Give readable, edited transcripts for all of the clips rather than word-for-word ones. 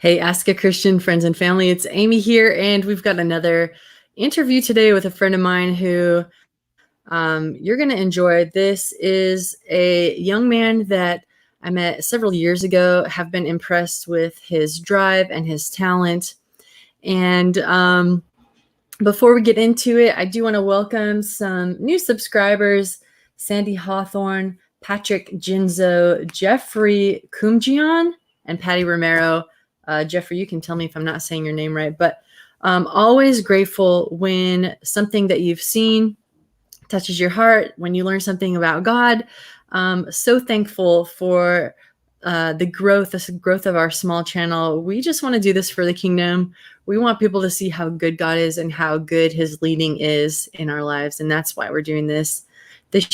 Hey, Ask a Christian friends and family. It's Amy here, and we've got another interview today with a friend of mine who you're going to enjoy. This is a young man that I met several years ago, have been impressed with his drive and his talent. And before we get into it, I do want to welcome some new subscribers: Sandy Hawthorne, Patrick Ginzo, Jeffrey Kumjian, and Patty Romero. Jeffrey, you can tell me if I'm not saying your name right, but always grateful when something that you've seen touches your heart, when you learn something about God. So thankful for the growth of our small channel. We just want to do this for the kingdom. We want people to see how good God is and how good his leading is in our lives. And that's why we're doing this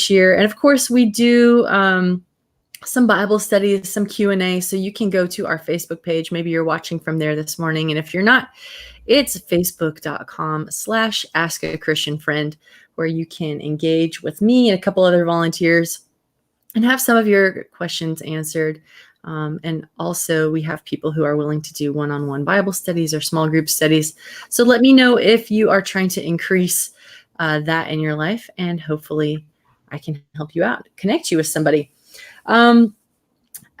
year. And of course, we do some Bible studies, some Q&A. So you can go to our Facebook page. Maybe you're watching from there this morning. And if you're not, it's facebook.com/askachristianfriend, where you can engage with me and a couple other volunteers and have some of your questions answered. And also we have people who are willing to do one-on-one Bible studies or small group studies. So let me know if you are trying to increase that in your life, and hopefully I can help you out, connect you with somebody.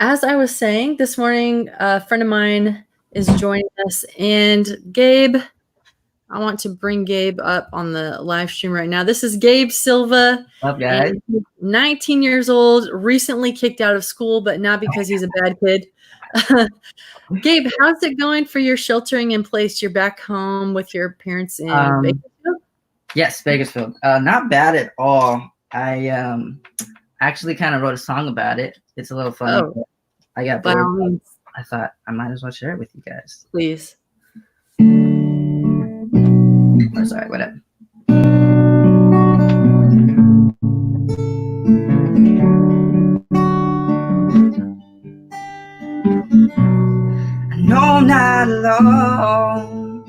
As I was saying this morning, a friend of mine is joining us, and Gabe, I want to bring Gabe up on the live stream right now. This is Gabe Silva. Up, guys? 19 years old, recently kicked out of school, but not because he's a bad kid. Gabe, how's it going for your sheltering in place? You're back home with your parents in Bakersfield? Yes, Bakersfield. Not bad at all. I actually kind of wrote a song about it. It's a little funny. Oh, I got bored. I thought I might as well share it with you guys. Please. Oh, sorry, whatever. I know I'm not alone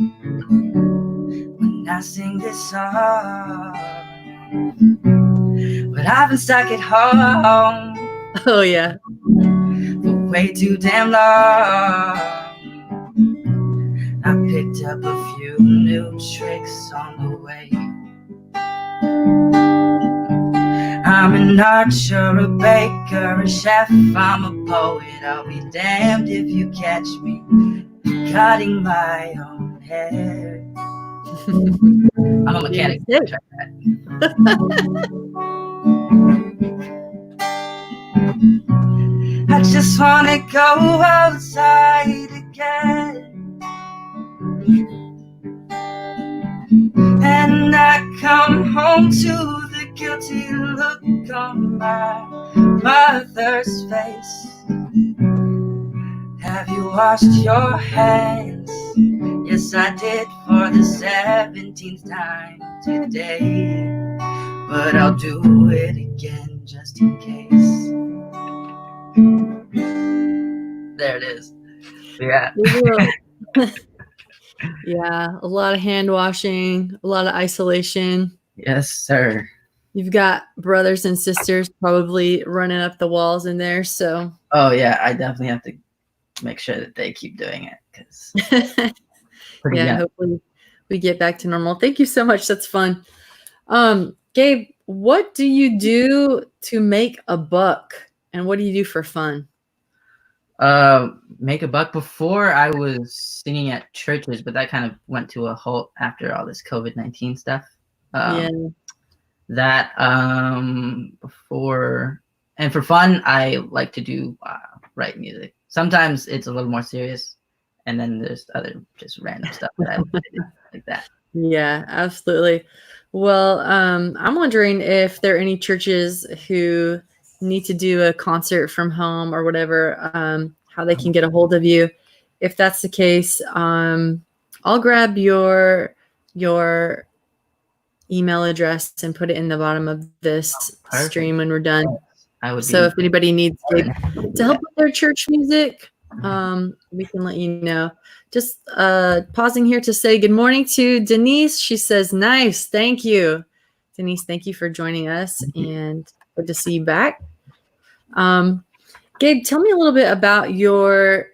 when I sing this song, but I've been stuck at home. Oh, yeah. For way too damn long. I picked up a few new tricks on the way. I'm an archer, a baker, a chef, I'm a poet. I'll be damned if you catch me cutting my own hair. I'm a mechanic. I just wanna go outside again and not come home to the guilty look on my mother's face. Have you washed your hands? Yes, I did for the 17th time today, but I'll do it again just in case. There it is. Yeah. Yeah, a lot of hand washing, a lot of isolation. Yes, sir. You've got brothers and sisters probably running up the walls in there, so. Oh yeah, I definitely have to make sure that they keep doing it, because yeah, hopefully we get back to normal. Thank you so much. That's fun. Gabe, what do you do to make a buck, and what do you do for fun? Make a buck. Before, I was singing at churches, but that kind of went to a halt after all this COVID-19 stuff. That before, and for fun, I like to do write music. Sometimes it's a little more serious, and then there's other just random stuff that I like to do like that. Yeah, absolutely. Well, I'm wondering if there are any churches who need to do a concert from home or whatever, how they can get a hold of you. If that's the case, I'll grab your email address and put it in the bottom of this stream when we're done. So if anybody needs to help with their church music, we can let you know. Just pausing here to say good morning to Denise. She says, nice. Thank you. Denise, thank you for joining us, and good to see you back. Gabe, tell me a little bit about your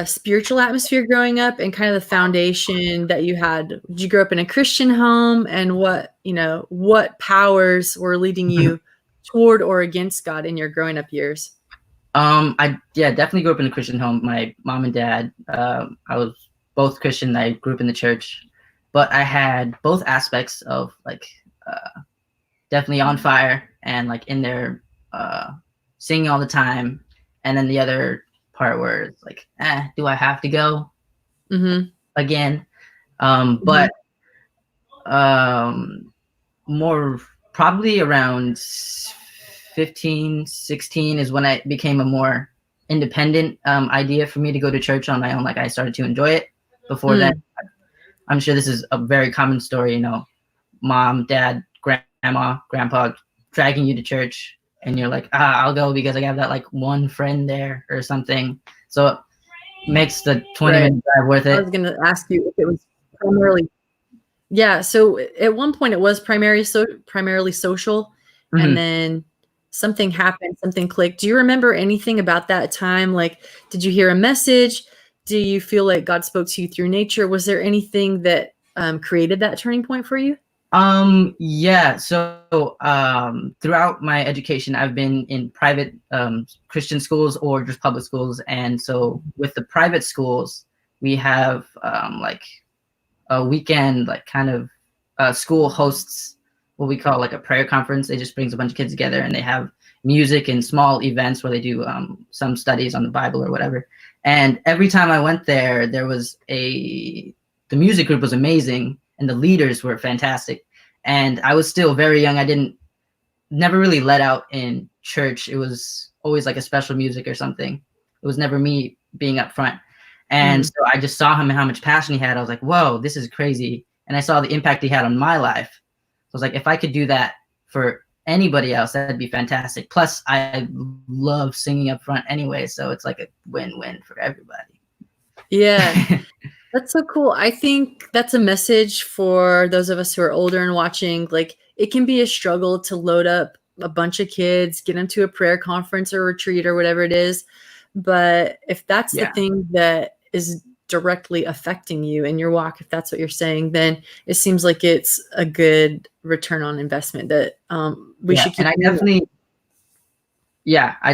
spiritual atmosphere growing up and kind of the foundation that you had? Did you grow up in a Christian home, and what powers were leading you toward or against God in your growing up years? I definitely grew up in a Christian home. My mom and dad, I was both Christian. I grew up in the church, but I had both aspects of like definitely on fire and like in there singing all the time, and then the other part where it's like, do I have to go again? But more probably around 15, 16 is when I became a more independent idea for me to go to church on my own. Like I started to enjoy it. Before then, I'm sure this is a very common story, mom, dad, grandma, grandpa dragging you to church, and you're like, I'll go because I have that like one friend there or something. So it makes the 20-minute drive worth it. I was going to ask you if it was primarily. Yeah. So at one point it was primarily social, and then something happened, something clicked. Do you remember anything about that time? Like, did you hear a message? Do you feel like God spoke to you through nature? Was there anything that created that turning point for you? Yeah. So throughout my education, I've been in private Christian schools or just public schools. And so with the private schools, we have like a weekend, like kind of school hosts what we call like a prayer conference. It just brings a bunch of kids together, and they have music and small events where they do some studies on the Bible or whatever. And every time I went there, the music group was amazing and the leaders were fantastic. And I was still very young. I never really let out in church. It was always like a special music or something. It was never me being up front. And so I just saw him and how much passion he had. I was like, whoa, this is crazy. And I saw the impact he had on my life. So I was like, if I could do that for anybody else, that'd be fantastic. Plus, I love singing up front anyway. So it's like a win-win for everybody. Yeah. That's so cool. I think that's a message for those of us who are older and watching. Like, it can be a struggle to load up a bunch of kids, get them to a prayer conference or retreat or whatever it is. But if that's the thing that is directly affecting you in your walk, if that's what you're saying, then it seems like it's a good return on investment that we should keep. And I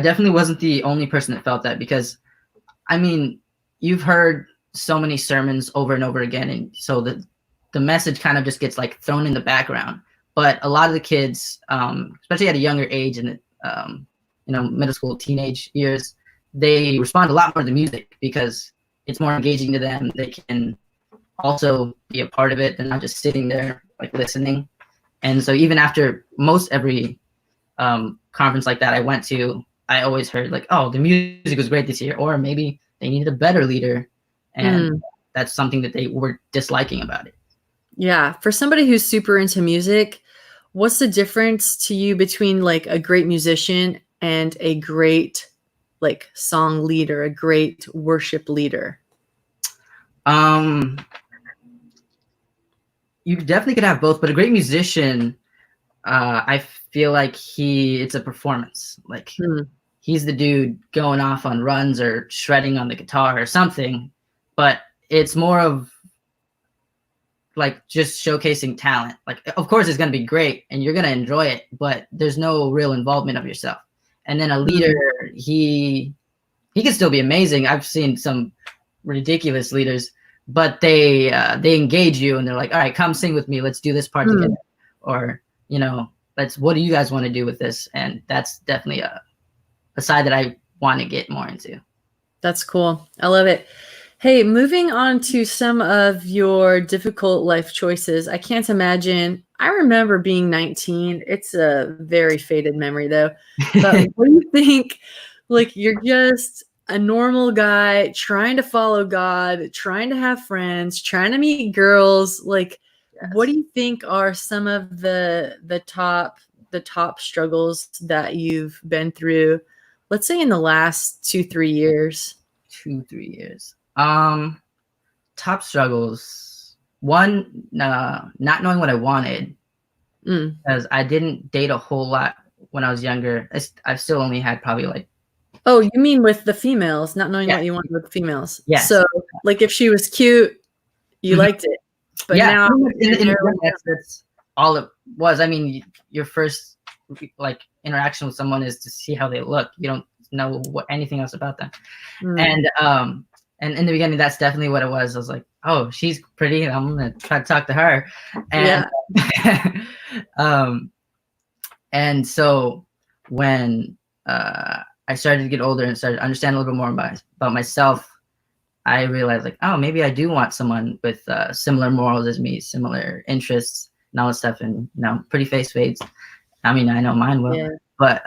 definitely wasn't the only person that felt that, because I mean, you've heard so many sermons over and over again, and so the message kind of just gets like thrown in the background. But a lot of the kids, especially at a younger age in middle school, teenage years, they respond a lot more to the music because it's more engaging to them. They can also be a part of it. They're not just sitting there like listening. And so even after every conference like that I went to, I always heard like, oh, the music was great this year, or maybe they needed a better leader. And that's something that they were disliking about it. Yeah. For somebody who's super into music, what's the difference to you between like a great musician and a great like song leader, a great worship leader? You definitely could have both, but a great musician, I feel like it's a performance. Like he's the dude going off on runs or shredding on the guitar or something, but it's more of like just showcasing talent. Like, of course it's going to be great and you're going to enjoy it, but there's no real involvement of yourself. And then a leader, he can still be amazing. I've seen some ridiculous leaders, but they engage you and they're like, all right, come sing with me. Let's do this part together. Or, what do you guys want to do with this? And that's definitely a side that I want to get more into. That's cool. I love it. Hey, moving on to some of your difficult life choices. I can't imagine. I remember being 19. It's a very faded memory though. But what do you think? Like, you're just a normal guy trying to follow God, trying to have friends, trying to meet girls. Like, what do you think are some of the top struggles that you've been through, let's say in the last 2-3 years? 2-3 years. Top struggles. One, not knowing what I wanted, because I didn't date a whole lot when I was younger. I've still only had probably like Oh, you mean with the females, not knowing Yeah. what you want with the females. Yes. So, like, if she was cute, you Mhm. liked it. But Yeah, now pretty much in the you're beginning, that's all it was. I mean, your first like interaction with someone is to see how they look. You don't know anything else about them. Mm. And in the beginning, that's definitely what it was. I was like, oh, she's pretty, and I'm gonna try to talk to her. And and so when I started to get older and started to understand a little bit more about myself, I realized like, oh, maybe I do want someone with similar morals as me, similar interests, and all this stuff. And pretty face fades. I mean, I know mine will, Yeah. but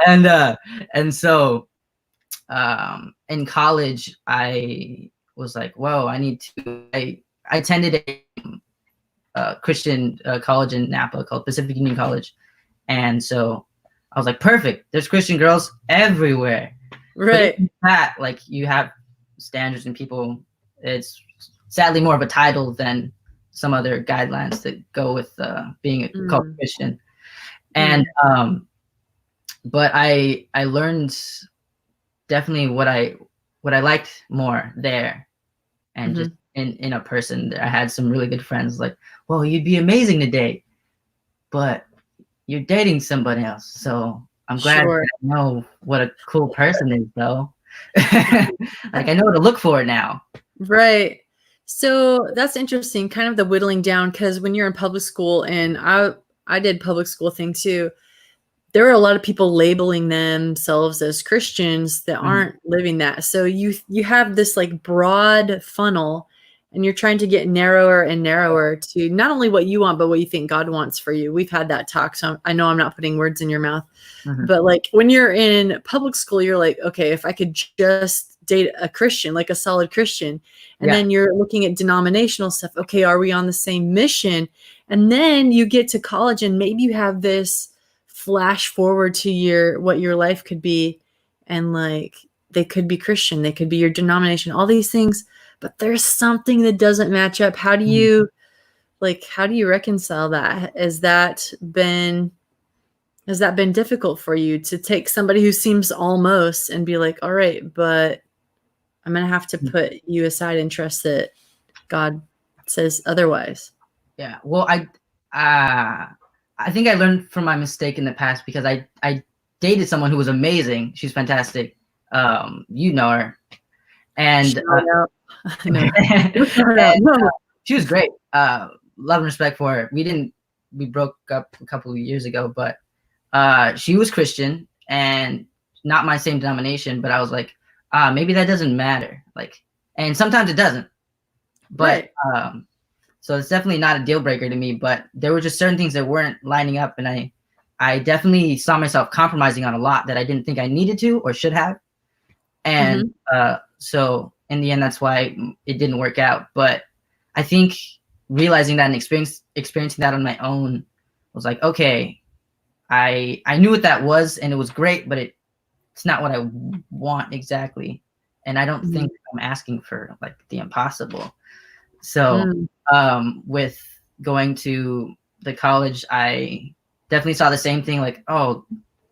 and so in college, I was like, whoa, I need to. I attended a Christian college in Napa called Pacific Union College, and so I was like, perfect. There's Christian girls everywhere. Right. But that, like, you have standards and people. It's sadly more of a title than some other guidelines that go with being a called Christian. And but I learned definitely what I liked more there, and just in a person. I had some really good friends like, well, you'd be amazing to date, but you're dating somebody else. So I'm glad that I know what a cool person is, though. Like, I know what to look for now. Right. So that's interesting, kind of the whittling down, because when you're in public school, and I did public school thing too, there were a lot of people labeling themselves as Christians that aren't living that. So you have this like broad funnel, and you're trying to get narrower and narrower to not only what you want, but what you think God wants for you. We've had that talk, so I know I'm not putting words in your mouth. But like when you're in public school, you're like, okay, if I could just date a Christian, like a solid Christian, and then you're looking at denominational stuff. Okay, are we on the same mission? And then you get to college, and maybe you have this flash forward to what your life could be, and like they could be Christian, they could be your denomination, all these things, but there's something that doesn't match up. How do you reconcile that? Has that been difficult for you to take somebody who seems almost and be like, all right, but I'm gonna have to put you aside and trust that God says otherwise? Yeah, well, I think I learned from my mistake in the past, because I dated someone who was amazing. She's fantastic. You know her. And she was great. Love and respect for her. We broke up a couple of years ago, but she was Christian and not my same denomination, but I was like, maybe that doesn't matter. Like, and sometimes it doesn't. But so it's definitely not a deal breaker to me, but there were just certain things that weren't lining up, and I definitely saw myself compromising on a lot that I didn't think I needed to or should have. And so in the end, that's why it didn't work out. But I think realizing that and experiencing that on my own was like, okay, I knew what that was, and it was great, but it's not what I want exactly. And I don't think I'm asking for like the impossible. So with going to the college, I definitely saw the same thing, like, oh,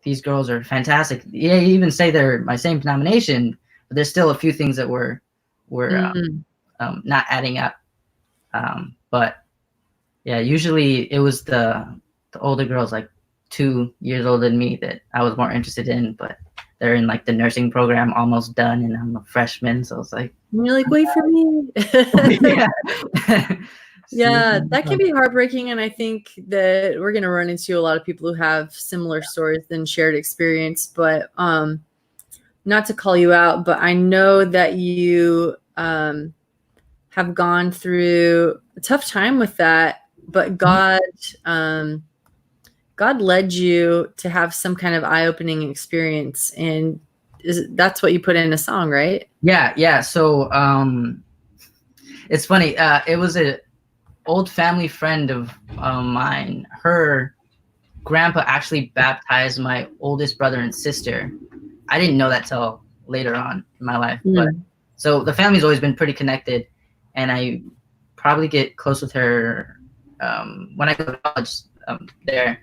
these girls are fantastic. Yeah, you even say they're my same denomination, but there's still a few things that were not adding up. But yeah, usually it was the older girls, like 2 years older than me, that I was more interested in, but they're in like the nursing program, almost done, and I'm a freshman, so it's like, and you're like, wait for me. Yeah, that can be heartbreaking, and I think that we're going to run into a lot of people who have similar stories than shared experience. But not to call you out, but I know that you have gone through a tough time with that, but God led you to have some kind of eye-opening experience, and that's what you put in a song, right? Yeah. So it's funny. It was an old family friend of mine. Her grandpa actually baptized my oldest brother and sister. I didn't know that till later on in my life. But so the family's always been pretty connected, and I probably get close with her when I go to college there.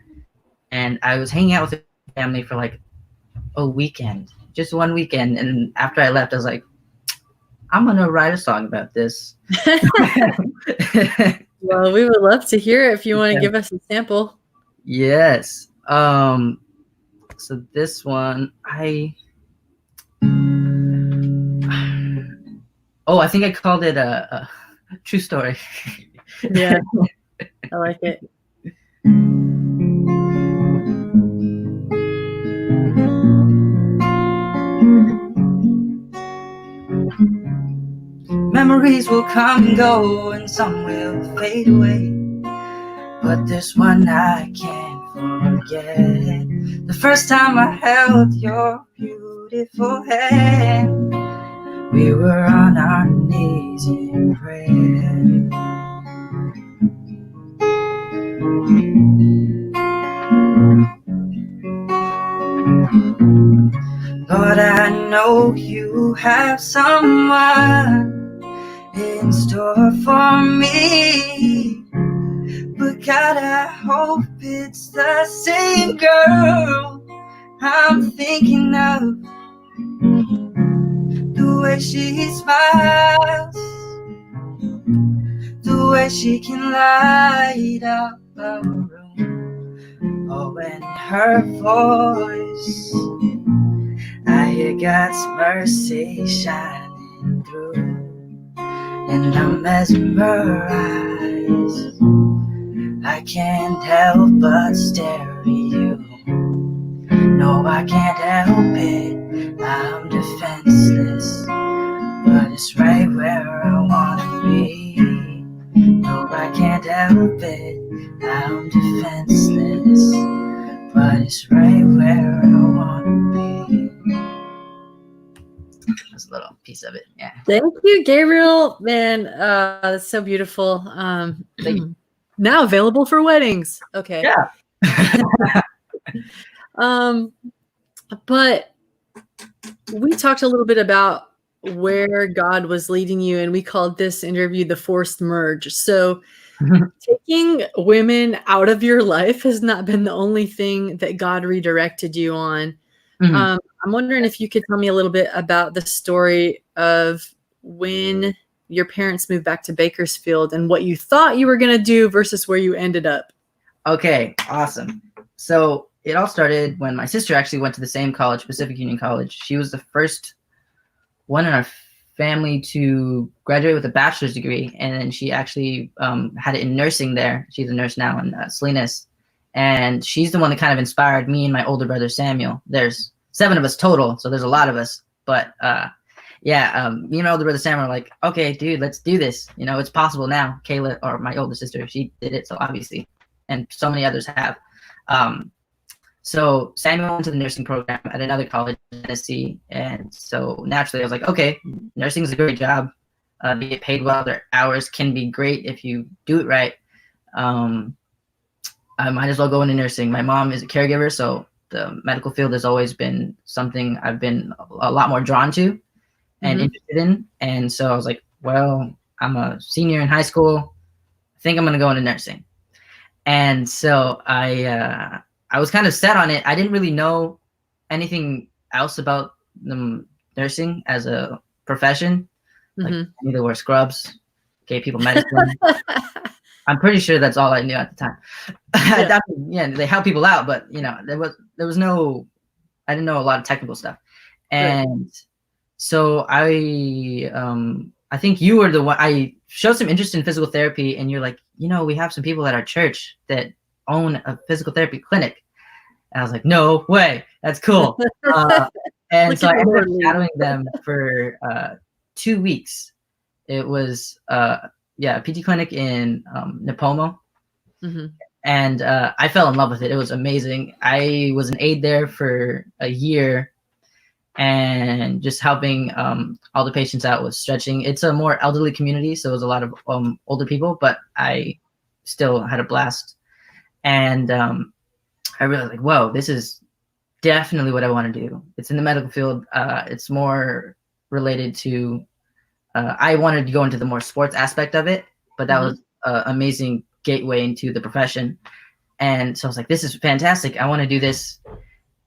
And I was hanging out with her family for like a weekend, just one weekend. And after I left, I was like, I'm gonna write a song about this. Well, we would love to hear it if you want to give us a sample. Yes. So this one, I think I called it a true story. Yeah, I like it. Memories will come and go, and some will fade away, but this one I can't forget. The first time I held your beautiful hand, we were on our knees in prayer. Lord, I know you have someone in store for me, but God, I hope it's the same girl I'm thinking of. The way she smiles, the way she can light up a room. Oh, and her voice, I hear God's mercy shining through, and I'm mesmerized. I can't help but stare at you. No, I can't help it, I'm defenseless, but it's right where I wanna be. No, I can't help it, I'm defenseless, but it's right where I wanna be. That's a little piece of it, yeah. Thank you, Gabriel. Man, that's so beautiful. Now available for weddings. Okay. Yeah. But we talked a little bit about where God was leading you, and we called this interview the forced merge. So taking women out of your life has not been the only thing that God redirected you on. I'm wondering if you could tell me a little bit about the story of when your parents moved back to Bakersfield and what you thought you were going to do versus where you ended up. Okay, awesome. So it all started when my sister actually went to the same college, Pacific Union College. She was the first one in our family to graduate with a bachelor's degree, and then she actually had it in nursing there. She's a nurse now in Salinas, and she's the one that kind of inspired me and my older brother Samuel. There's 7 of us total, so there's a lot of us, but me and my older brother Samuel were like, okay, dude, let's do this. You know, it's possible now. Kayla, or my older sister, she did it, so obviously, and so many others have. So Samuel went to the nursing program at another college in Tennessee, and so naturally I was like, okay, nursing is a great job. They get paid well. Their hours can be great if you do it right. I might as well go into nursing. My mom is a caregiver, so the medical field has always been something I've been a lot more drawn to and interested in. And so I was like, well, I'm a senior in high school. I think I'm going to go into nursing. And so I was kind of set on it. I didn't really know anything else about nursing as a profession. Like, I knew there were scrubs, gave people medicine. I'm pretty sure that's all I knew at the time. Yeah. They help people out, but you know, there was no, I didn't know a lot of technical stuff. And so I think you were the one. I showed some interest in physical therapy, and you're like, you know, we have some people at our church that own a physical therapy clinic. And I was like, no way, that's cool. And so I ended up shadowing them for 2 weeks. It was a PT clinic in Nipomo. And I fell in love with it. It was amazing. I was an aide there for a year, and just helping all the patients out with stretching. It's a more elderly community, so it was a lot of older people, but I still had a blast. And I realized, like, whoa, this is definitely what I want to do. It's in the medical field. It's more related to, I wanted to go into the more sports aspect of it, but that was an amazing gateway into the profession. And so I was like, this is fantastic. I want to do this.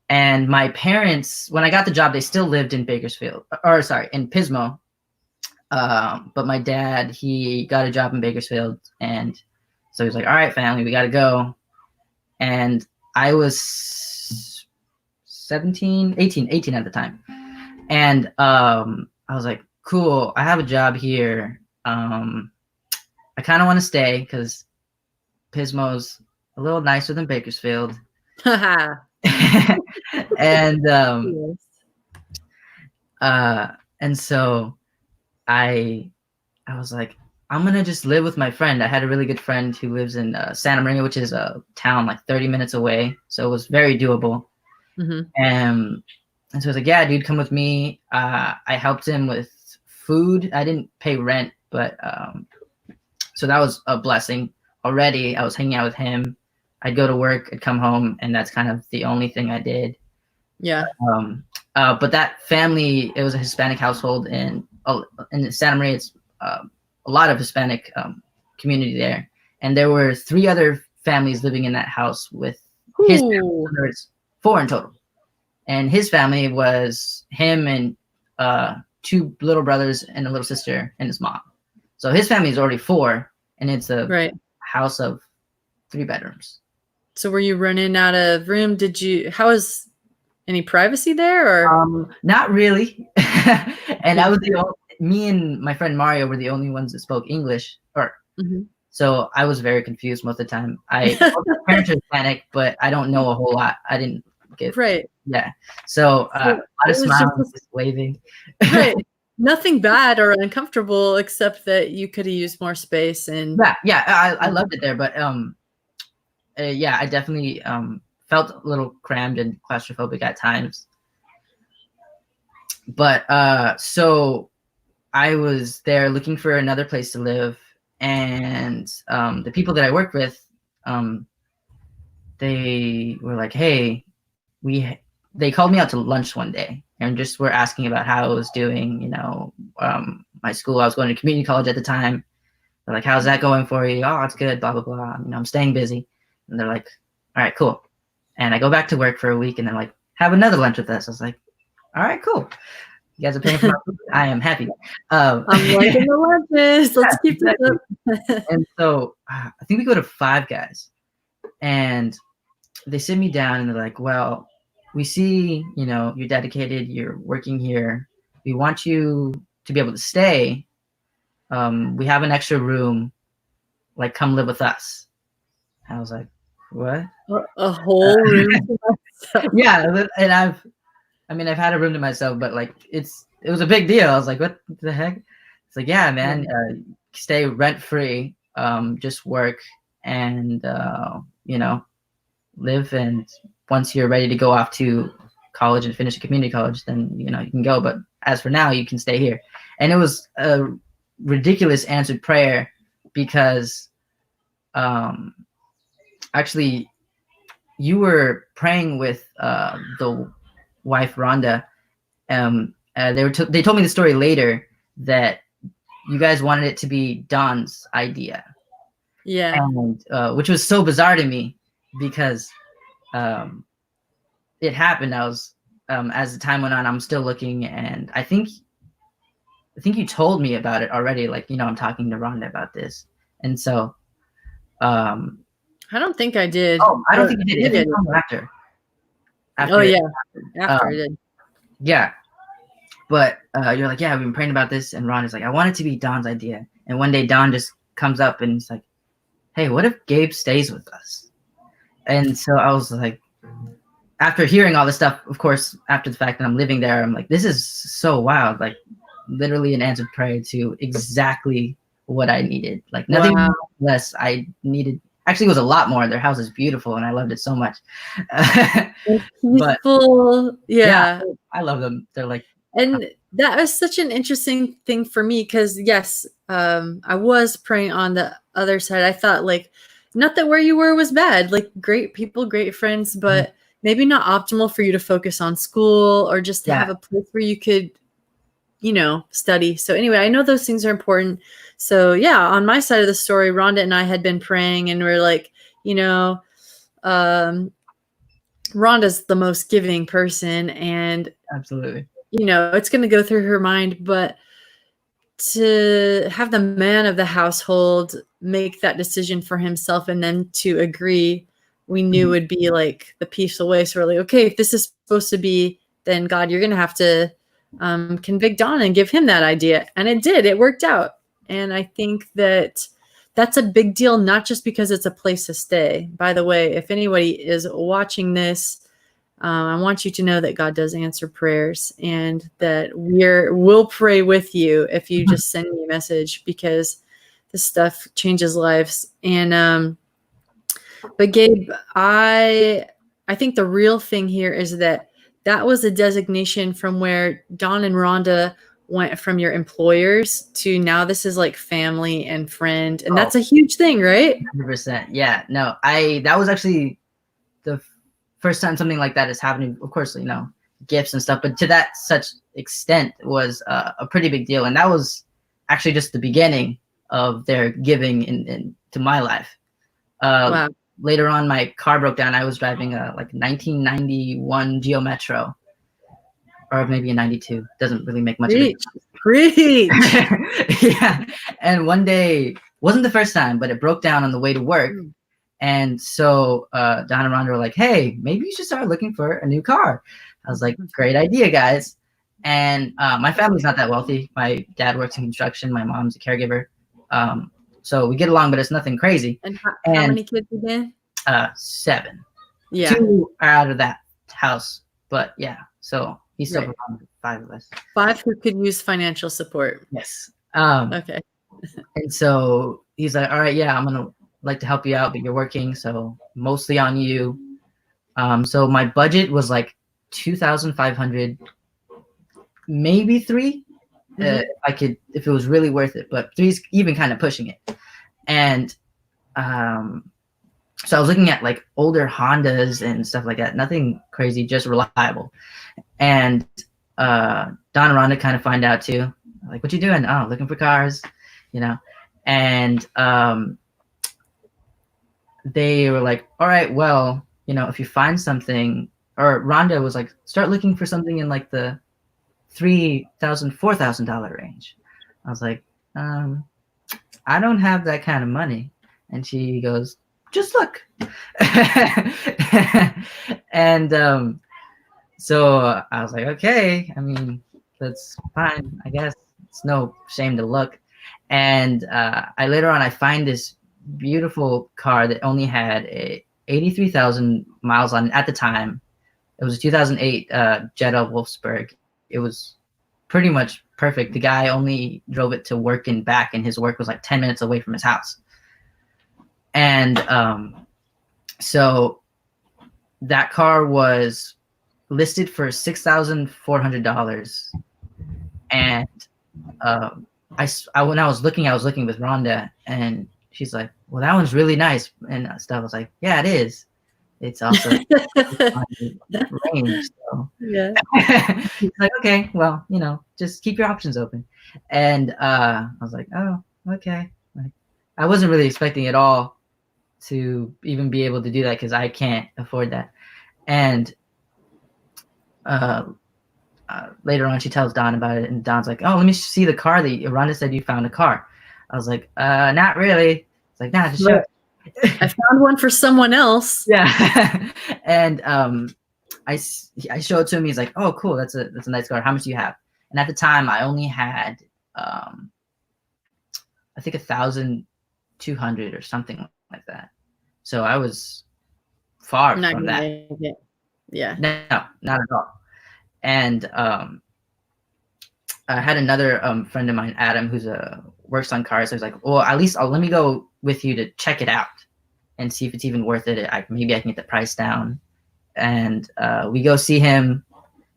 And my parents, when I got the job, they still lived in in Pismo. But my dad, he got a job in Bakersfield, and so he was like, all right, family, we got to go. And I was 18 at the time. And I was like, cool, I have a job here. I kind of want to stay because Pismo's a little nicer than Bakersfield. And and so I was like, I'm gonna just live with my friend. I had a really good friend who lives in Santa Maria, which is a town like 30 minutes away, so it was very doable. And so I was like, yeah, dude, come with me. I helped him with food. I didn't pay rent, but so that was a blessing already. I was hanging out with him. I'd go to work, I'd come home, and that's kind of the only thing I did. Yeah. But that family, it was a Hispanic household, and in Santa Maria, it's a lot of Hispanic community there. And there were 3 other families living in that house with his family. So there was 4 in total. And his family was him and 2 little brothers and a little sister and his mom. So his family is already 4, and it's a house of 3 bedrooms. So were you running out of room? How was any privacy there, or? Not really. And I was me and my friend Mario were the only ones that spoke English, so I was very confused most of the time. My parents are Hispanic, but I don't know a whole lot. I didn't get yeah. So a lot of smiles, just waving. Right. Nothing bad or uncomfortable, except that you could have used more space. And I loved it there, but I definitely felt a little crammed and claustrophobic at times. But so I was there looking for another place to live, and the people that I worked with, they were like, hey, they called me out to lunch one day and just were asking about how I was doing, you know, my school. I was going to community college at the time. They're like, how's that going for you? Oh, it's good, blah, blah, blah. You know, I'm staying busy. And they're like, all right, cool. And I go back to work for a week, and they're like, have another lunch with us. I was like, all right, cool. You guys are paying for my food. I am happy. I'm liking the lunches. Let's keep this up. And so I think we go to Five Guys, and they sit me down, and they're like, well, we see, you know, you're dedicated, you're working here. We want you to be able to stay. We have an extra room. Like, come live with us. I was like, what? A whole room to myself? Yeah, and I've had a room to myself, but like it was a big deal. I was like, what the heck? It's like, yeah, man, stay rent free, just work and you know, live, and once you're ready to go off to college and finish a community college, then you know you can go. But as for now, you can stay here. And it was a ridiculous answered prayer because actually you were praying with the wife Rhonda. They told me the story later that you guys wanted it to be Don's idea. Yeah. And which was so bizarre to me because it happened. I was as the time went on, I'm still looking, and I think you told me about it already. Like, you know, I'm talking to Rhonda about this, and so I don't think I did. Oh, I don't think you did. I think after. Oh yeah, after I did. Yeah, but you're like, yeah, we've been praying about this, and Ron is like, I want it to be Don's idea. And one day Don just comes up and he's like, hey, what if Gabe stays with us? And so I was like, after hearing all this stuff, of course, after the fact that I'm living there, I'm like, this is so wild. Like, literally an answered prayer to exactly what I needed. Like, nothing less. I needed. Actually, it was a lot more. Their house is beautiful, and I loved it so much. Peaceful, yeah, I love them. They're like, and that was such an interesting thing for me because yes, I was praying on the other side. I thought, like, not that where you were was bad. Like, great people, great friends, but maybe not optimal for you to focus on school or just to have a place where you could, you know, study. So anyway, I know those things are important. So yeah, on my side of the story, Rhonda and I had been praying, and we're like, you know, Rhonda's the most giving person, and Absolutely. it's going to go through her mind, but to have the man of the household make that decision for himself and then to agree, we knew would be like the peaceful way. So we're like, okay, if this is supposed to be, then God, you're going to have to convict Don and give him that idea. And it did. It worked out. And I think that that's a big deal, not just because it's a place to stay. By the way, if anybody is watching this, I want you to know that God does answer prayers, and that we'll pray with you if you just send me a message, because this stuff changes lives. And but Gabe, I think the real thing here is that was a designation from where Don and Rhonda went from your employers to now this is like family and friend, and that's a huge thing, right? 100%. Yeah. No, that was actually the first time something like that is happening. Of course, gifts and stuff, but to that such extent was a pretty big deal. And that was actually just the beginning of their giving into my life. Wow. Later on, my car broke down. I was driving a 1991 Geo Metro, or maybe a 92. Doesn't really make much of a difference. Yeah. And one day, wasn't the first time, but it broke down on the way to work. And so Don and Rhonda were like, hey, maybe you should start looking for a new car. I was like, great idea, guys. And my family's not that wealthy. My dad works in construction. My mom's a caregiver. So we get along, but it's nothing crazy. And how many kids again? 7. Yeah. 2 are out of that house. But yeah, so he's still around 5 of us. 5 who could use financial support. Yes. Okay. And so he's like, all right, yeah, I'm going to like to help you out, but you're working, so mostly on you. So my budget was like 2,500, maybe 3. I could, if it was really worth it, but 3's even kind of pushing it. And so I was looking at like older Hondas and stuff like that, nothing crazy, just reliable. And Don and Rhonda kind of find out too, like, what you doing? Oh, looking for cars, and they were like, all right, well, if you find something, or Rhonda was like, start looking for something in like the $3,000, $4,000 range. I was like, I don't have that kind of money. And she goes, just look. And so I was like, okay, I mean, that's fine, I guess. It's no shame to look. And later on, I find this beautiful car that only had 83,000 miles on it at the time. It was a 2008 Jetta Wolfsburg. It was pretty much perfect. The guy only drove it to work and back, and his work was like 10 minutes away from his house. And so that car was listed for $6,400. And when I was looking with Rhonda, and she's like, well, that one's really nice and stuff. I was like, yeah, it is. It's also range. So. Yeah. She's like, okay, well, just keep your options open. And I was like, oh, okay. Like, I wasn't really expecting at all to even be able to do that, because I can't afford that. And later on, she tells Don about it, and Don's like, oh, let me see the car that Rhonda said you found a car. I was like, not really. It's like, nah, just show it. I found one for someone else. Yeah. And I show it to him. He's like, oh, cool. That's a nice car. How much do you have? And at the time, I only had, I think 1,200 or something like that. So I was far from that. Yeah. No, not at all. And I had another friend of mine, Adam, who's works on cars. So I was like, well, at least let me go with you to check it out and see if it's even worth it. Maybe I can get the price down. And we go see him.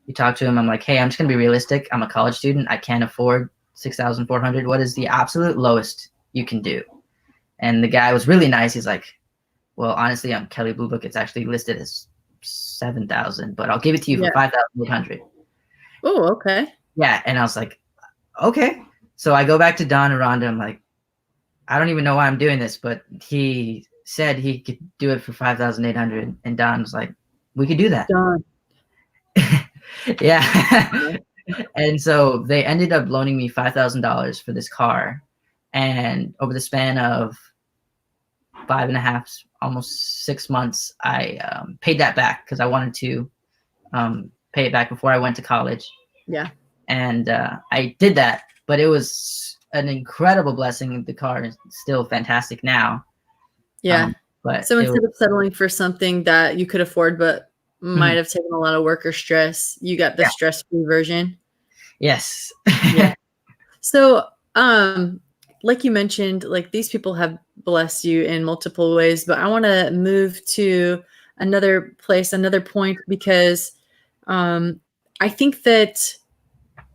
We talk to him. I'm like, hey, I'm just gonna be realistic. I'm a college student. I can't afford 6,400. What is the absolute lowest you can do? And the guy was really nice. He's like, well, honestly, on Kelley Blue Book, it's actually listed as 7,000, but I'll give it to you for 5,800. Oh, okay. Yeah. And I was like, okay. So I go back to Don and Rhonda. I'm like, I don't even know why I'm doing this, but he said he could do it for 5,800. And Don was like, we could do that. Done. Yeah. And so they ended up loaning me $5,000 for this car. And over the span of 5.5, almost 6 months, I paid that back because I wanted to pay it back before I went to college. Yeah. And I did that, but it was an incredible blessing. The car is still fantastic now. Yeah. But so instead of settling for something that you could afford but might Mhm. have taken a lot of work or stress, you got the Yeah. stress-free version. Yes. Yeah. So, like you mentioned, like these people have blessed you in multiple ways, but I want to move to another place, another point, because I think that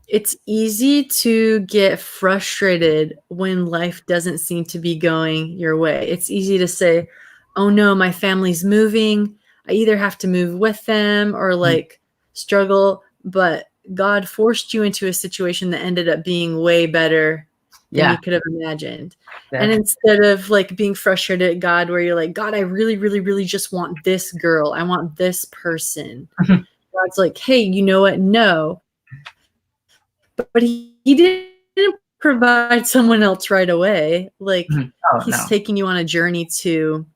it's easy to get frustrated when life doesn't seem to be going your way. It's easy to say, oh no, my family's moving. I either have to move with them or like struggle, but God forced you into a situation that ended up being way better than Yeah. you could have imagined. Yeah. And instead of like being frustrated at God, where you're like, God, I really, really, really just want this girl. I want this person. God's like, hey, you know what? No. But he didn't provide someone else right away. Like Oh, he's no. taking you on a journey to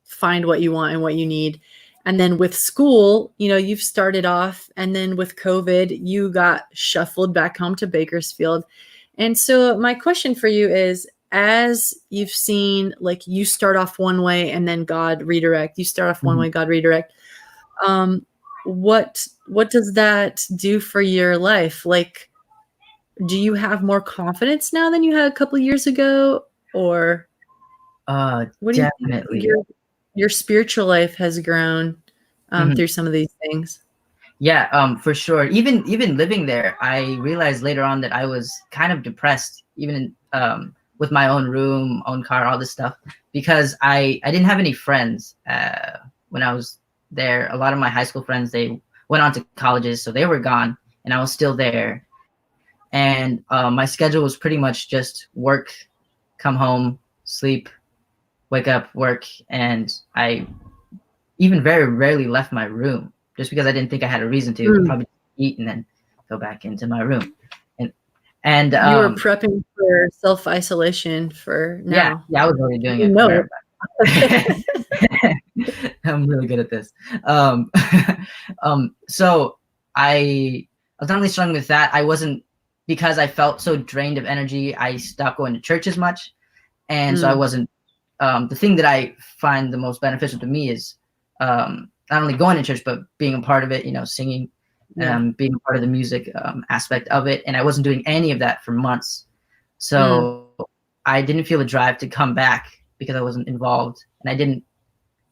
find what you want and what you need. And then with school, you know, you've started off, and then with COVID, you got shuffled back home to Bakersfield. And so my question for you is, as you've seen, like you start off one way and then God redirect, you start off one way, God redirect. What does that do for your life? Like, do you have more confidence now than you had a couple of years ago? Or what do you think Definitely. your spiritual life has grown through some of these things? Yeah, for sure. Even living there, I realized later on that I was kind of depressed, even with my own room, own car, all this stuff, because I didn't have any friends when I was there. A lot of my high school friends, they went on to colleges, so they were gone, and I was still there. And my schedule was pretty much just work, come home, sleep, wake up, work, and I even very rarely left my room just because I didn't think I had a reason to. Probably eat and then go back into my room. And you were prepping for self-isolation for now. Yeah, I was already doing it. I'm really good at this. So I was not really struggling with that. I wasn't, because I felt so drained of energy, I stopped going to church as much. And so I wasn't, the thing that I find the most beneficial to me is not only going to church, but being a part of it, you know, singing, being a part of the music aspect of it. And I wasn't doing any of that for months. So I didn't feel a drive to come back because I wasn't involved, and I didn't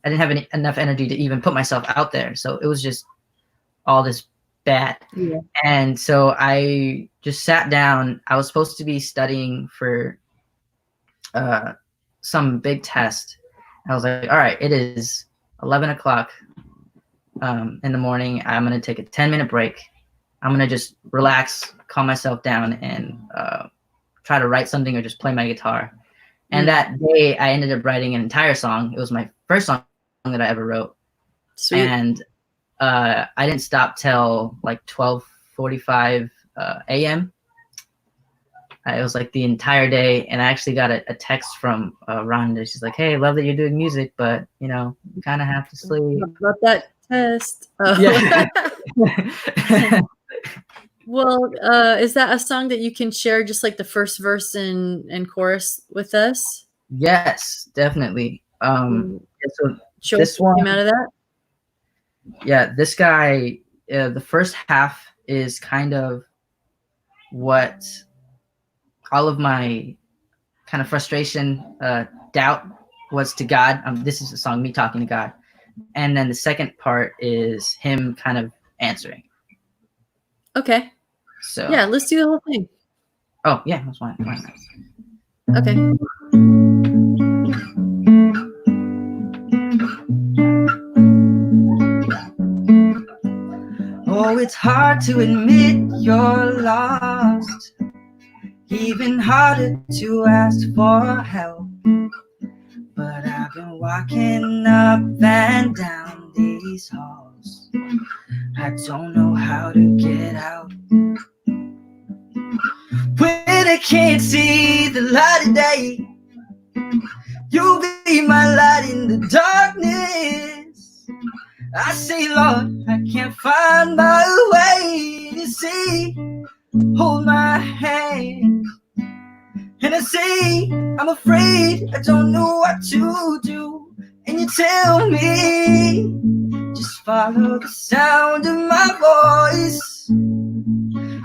have enough energy to even put myself out there. So it was just all this bad. Yeah. And so I just sat down. I was supposed to be studying for some big test. I was like, all right, it is 11 o'clock in the morning. I'm going to take a 10-minute break. I'm going to just relax, calm myself down, and try to write something or just play my guitar. And that day I ended up writing an entire song. It was my first song that I ever wrote. Sweet. And I didn't stop till like 12:45 a.m. It was like the entire day, and I actually got a text from Rhonda. She's like, "Hey, love that you're doing music, but you know, you kind of have to sleep." About that test. Yeah. Well, is that a song that you can share, just like the first verse and chorus with us? Yes, definitely. So this one came out of that. Yeah, this guy. The first half is kind of what all of my kind of frustration, doubt was to God. This is a song, me talking to God. And then the second part is him kind of answering. Okay. So yeah, let's do the whole thing. Oh yeah, that's fine. Okay. Oh, it's hard to admit you're lost. Even harder to ask for help. But I've been walking up and down these halls, walls. I don't know how to get out. When I can't see the light of day, you'll be my light in the darkness. I say, Lord, I can't find my way to see. Hold my hand. And I say, I'm afraid, I don't know what to do. And you tell me, just follow the sound of my voice.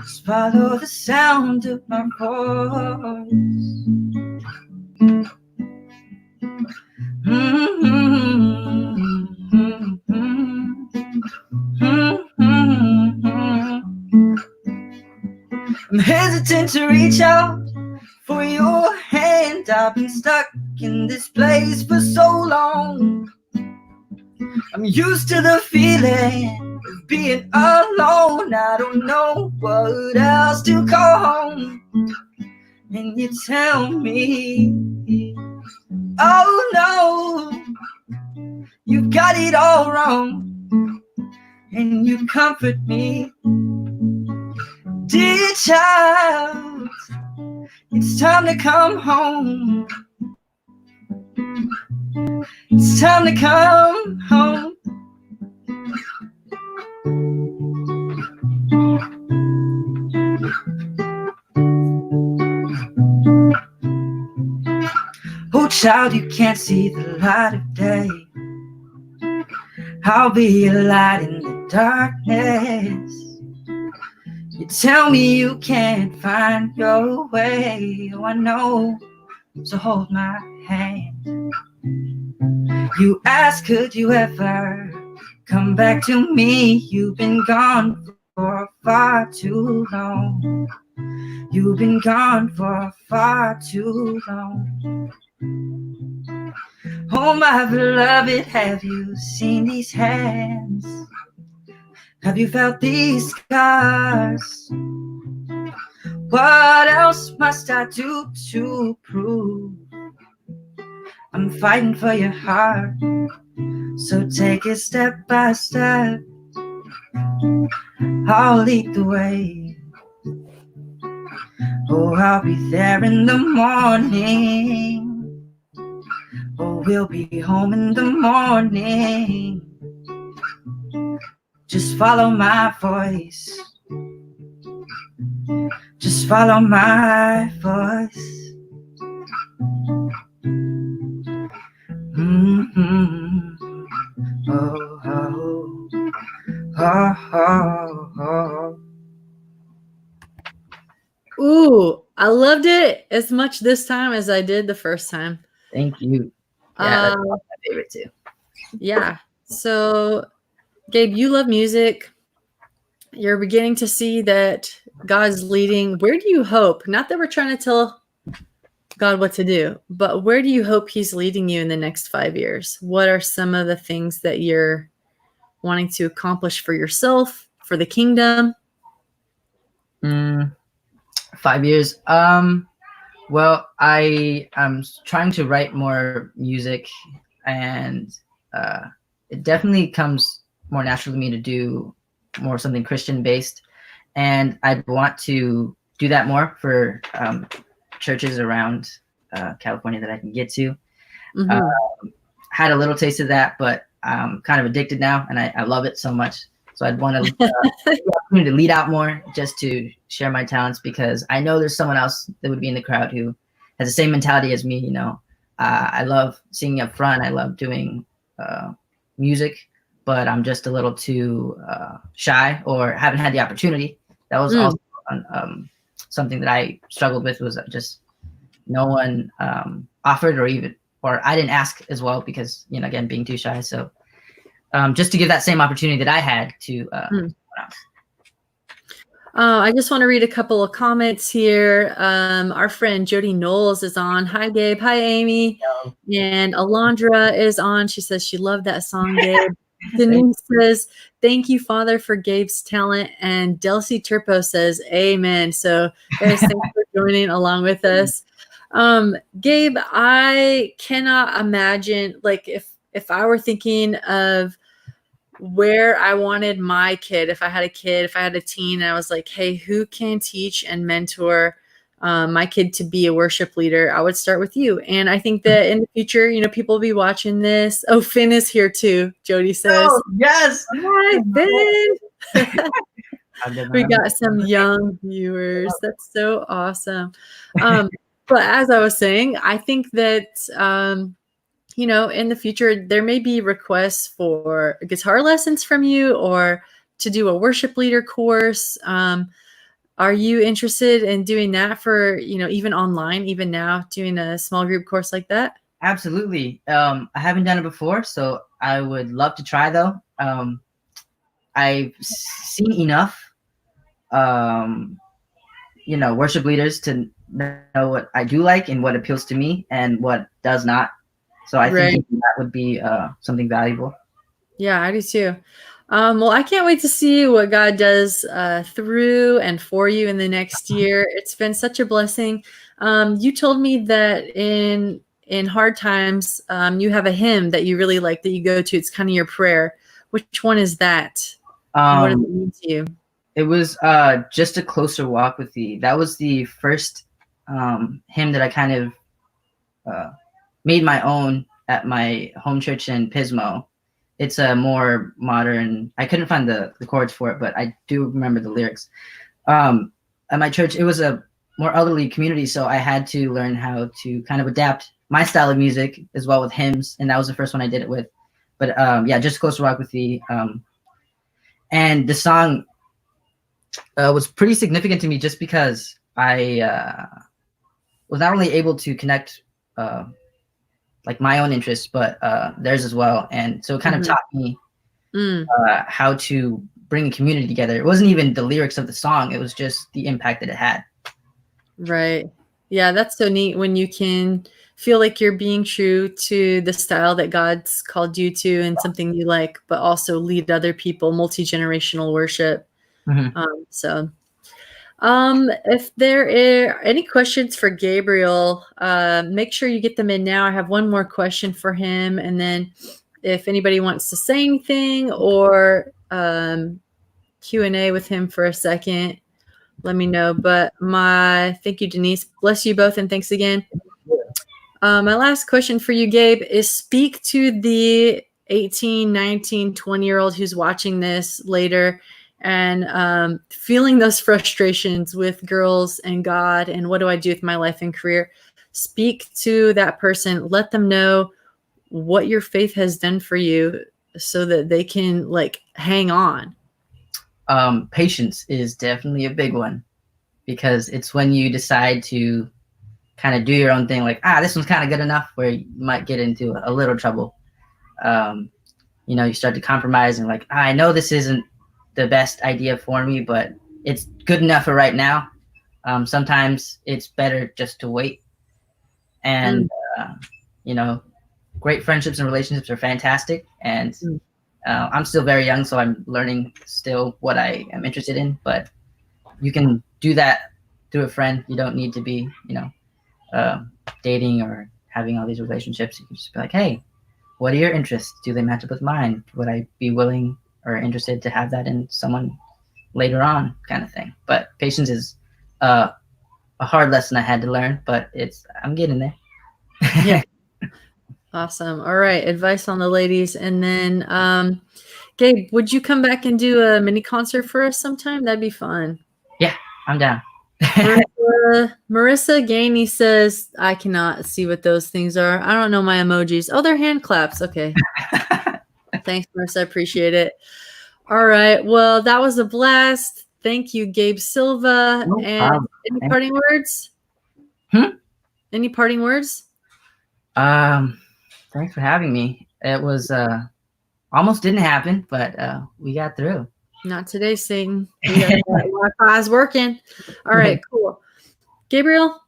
Just follow the sound of my voice. I'm hesitant to reach out for your hand. I've been stuck in this place for so long. I'm used to the feeling of being alone. I don't know what else to call home. And you tell me, oh no, you got it all wrong. And you comfort me, dear child, it's time to come home. It's time to come home. Oh child, you can't see the light of day. I'll be a light in the darkness. You tell me you can't find your way. Oh, I know, so hold my hand. You ask, could you ever come back to me? You've been gone for far too long. You've been gone for far too long. Oh, my beloved, have you seen these hands? Have you felt these scars? What else must I do to prove I'm fighting for your heart? So take it step by step. I'll lead the way. Oh, I'll be there in the morning. Oh, we'll be home in the morning. Just follow my voice. Just follow my voice. Oh, oh, oh, oh, oh. Ooh, I loved it as much this time as I did the first time. Thank you. Yeah, that's my favorite too. Yeah. So, Gabe, you love music. You're beginning to see that God's leading. Where do you hope? Not that we're trying to tell God what to do, but where do you hope He's leading you in the next 5 years? What are some of the things that you're wanting to accomplish for yourself, for the kingdom? 5 years. Well, I am trying to write more music, and it definitely comes more natural to me to do more something Christian based, and I'd want to do that more for churches around California that I can get to. Had a little taste of that, but I'm kind of addicted now, and I love it so much. So I'd want to lead out more, just to share my talents, because I know there's someone else that would be in the crowd who has the same mentality as me. You know, I love singing up front. I love doing music, but I'm just a little too shy, or haven't had the opportunity. That was also something that I struggled with, was just no one offered, or I didn't ask as well, because, you know, again, being too shy. So just to give that same opportunity that I had to someone else. I just want to read a couple of comments here. Our friend Jody Knowles is on. Hi, Gabe. Hi, Amy. Hello. And Alondra is on. She says she loved that song, Gabe. Denise says, thank you, Father, for Gabe's talent. And Delcy Turpo says, amen. So, guys, thanks for joining along with us. Gabe, I cannot imagine, like, if I were thinking of where I wanted my kid, if I had a kid, if I had a teen, and I was like, hey, who can teach and mentor my kid to be a worship leader? I would start with you. And I think that in the future, people will be watching this. Oh, Finn is here too, Jody says. Oh, yes. Hi, Finn. We We got some young viewers. That's so awesome. But as I was saying, I think that in the future, there may be requests for guitar lessons from you or to do a worship leader course. Are you interested in doing that for, even online, even now, doing a small group course like that? Absolutely. I haven't done it before, so I would love to try, though. I've seen enough, worship leaders to know what I do like and what appeals to me and what does not. So I think that would be something valuable. Yeah, I do too. Well, I can't wait to see what God does through and for you in the next year. It's been such a blessing. You told me that in hard times, you have a hymn that you really like that you go to. It's kind of your prayer. Which one is that? What does it mean to you? It was Just a Closer Walk with Thee. That was the first hymn that I kind of made my own at my home church in Pismo. It's a more modern, I couldn't find the chords for it, but I do remember the lyrics. At my church, it was a more elderly community, so I had to learn how to kind of adapt my style of music as well with hymns, and that was the first one I did it with. But Just Closer Walk with Thee. And the song was pretty significant to me just because I was not only able to connect like my own interests, but theirs as well. And so it kind of taught me how to bring a community together. It wasn't even the lyrics of the song. It was just the impact that it had. Right. Yeah, that's so neat when you can feel like you're being true to the style that God's called you to and something you like, but also lead other people, multi-generational worship. If there are any questions for Gabriel, make sure you get them in now. I have one more question for him. And then if anybody wants to say anything or Q&A with him for a second, let me know. But thank you, Denise. Bless you both. And thanks again. My last question for you, Gabe, is speak to the 18, 19, 20-year-old who's watching this later and feeling those frustrations with girls and God and what do I do with my life and career. Speak to that person. Let them know what your faith has done for you so that they can hang on. Patience is definitely a big one because it's when you decide to kind of do your own thing, like, this one's kind of good enough, where you might get into a little trouble. You start to compromise and I know this isn't the best idea for me, but it's good enough for right now. Sometimes it's better just to wait. And, great friendships and relationships are fantastic. And I'm still very young, so I'm learning still what I am interested in, but you can do that through a friend. You don't need to be, dating or having all these relationships. You can just be like, hey, what are your interests? Do they match up with mine? Would I be willing or interested to have that in someone later on, kind of thing? But patience is a hard lesson I had to learn, but I'm getting there. Yeah. Awesome. All right. Advice on the ladies. And then, Gabe, would you come back and do a mini concert for us sometime? That'd be fun. Yeah, I'm down. Marissa Gainey says, I cannot see what those things are. I don't know my emojis. Oh, they're hand claps. Okay. Thanks, Marissa. I appreciate it. All right. Well, that was a blast. Thank you, Gabe Silva. No and problem. Any parting words? Any parting words? Thanks for having me. It was almost didn't happen, but we got through. Not today, Satan. Wi-Fi's working. All right, cool. Gabriel?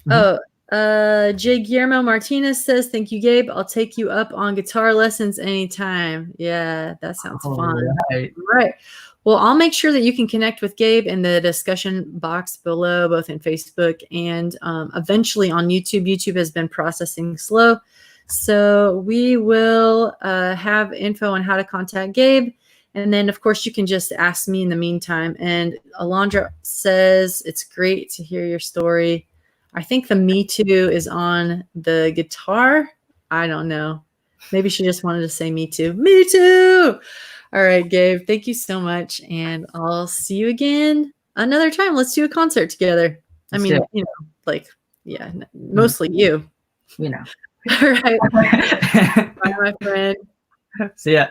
J. Guillermo Martinez says, thank you, Gabe. I'll take you up on guitar lessons anytime. Yeah, that sounds fun. Right. All right. Well, I'll make sure that you can connect with Gabe in the discussion box below, both in Facebook and eventually on YouTube. YouTube has been processing slow. So we will have info on how to contact Gabe. And then, of course, you can just ask me in the meantime. And Alondra says, it's great to hear your story. I think the Me Too is on the guitar. I don't know. Maybe she just wanted to say Me Too. Me Too! All right, Gabe, thank you so much. And I'll see you again another time. Let's do a concert together. I mean, you know, like, yeah, mostly you. You know. All right. Bye, my friend. See ya.